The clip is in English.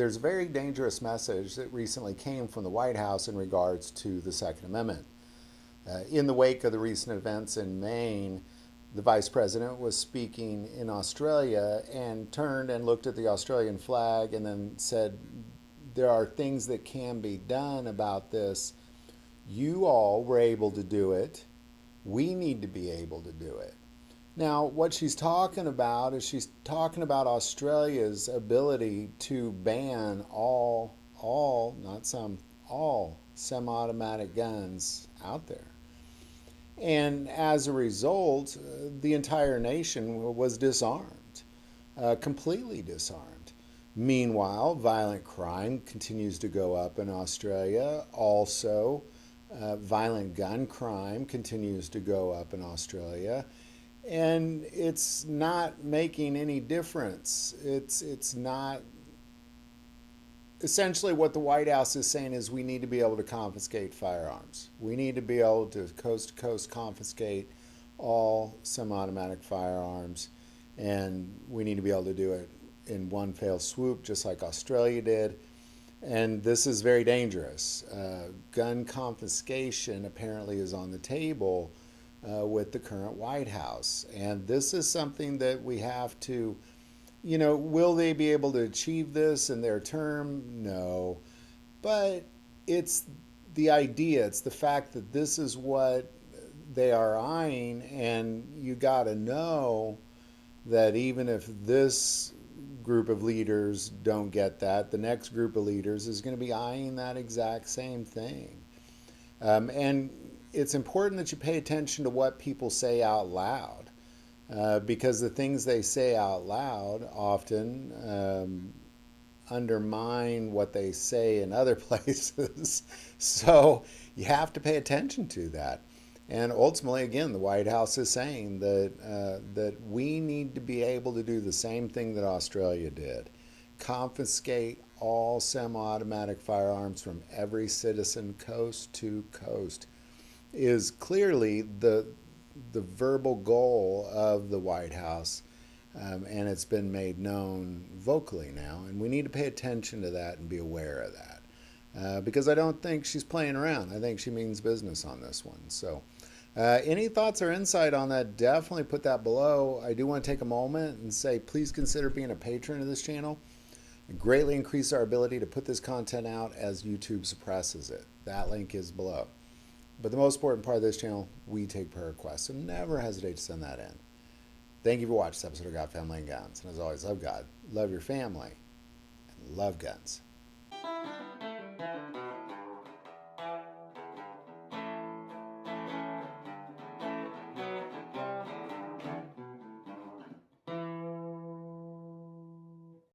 there's a very dangerous message that recently came from the White House in regards to the Second Amendment. In the wake of the recent events in Maine, the vice president was speaking in Australia and turned and looked at the Australian flag and then said, there are things that can be done about this. You all were able to do it. We need to be able to do it. Now, what she's talking about is she's talking about Australia's ability to ban not some, all semi-automatic guns out there. And as a result, the entire nation was disarmed, completely disarmed. Meanwhile, violent crime continues to go up in Australia. Also, violent gun crime continues to go up in Australia. And it's not making any difference. It's not. Essentially, what the White House is saying is we need to be able to confiscate firearms. We need to be able to coast confiscate all semi-automatic firearms, and we need to be able to do it in one fell swoop, just like Australia did. And this is very dangerous. Gun confiscation apparently is on the table with the current White House, and this is something that we have to. Will they be able to achieve this in their term? No. But it's the idea, it's the fact that this is what they are eyeing, and you got to know that even if this group of leaders don't get that, the next group of leaders is going to be eyeing that exact same thing. And it's important that you pay attention to what people say out loud. Because the things they say out loud often undermine what they say in other places. So you have to pay attention to that. And ultimately, again, the White House is saying that we need to be able to do the same thing that Australia did. Confiscate all semi-automatic firearms from every citizen coast to coast is clearly the verbal goal of the White House, and it's been made known vocally now, and we need to pay attention to that and be aware of that, because I don't think she's playing around. I think she means business on this one. So any thoughts or insight on that, definitely put that below. I do want to take a moment and say please consider being a patron of this channel. It greatly increase our ability to put this content out as YouTube suppresses it. That link is below. But the most important part of this channel, we take prayer requests, so never hesitate to send that in. Thank you for watching this episode of God, Family, and Guns. And as always, love God, love your family, and love guns.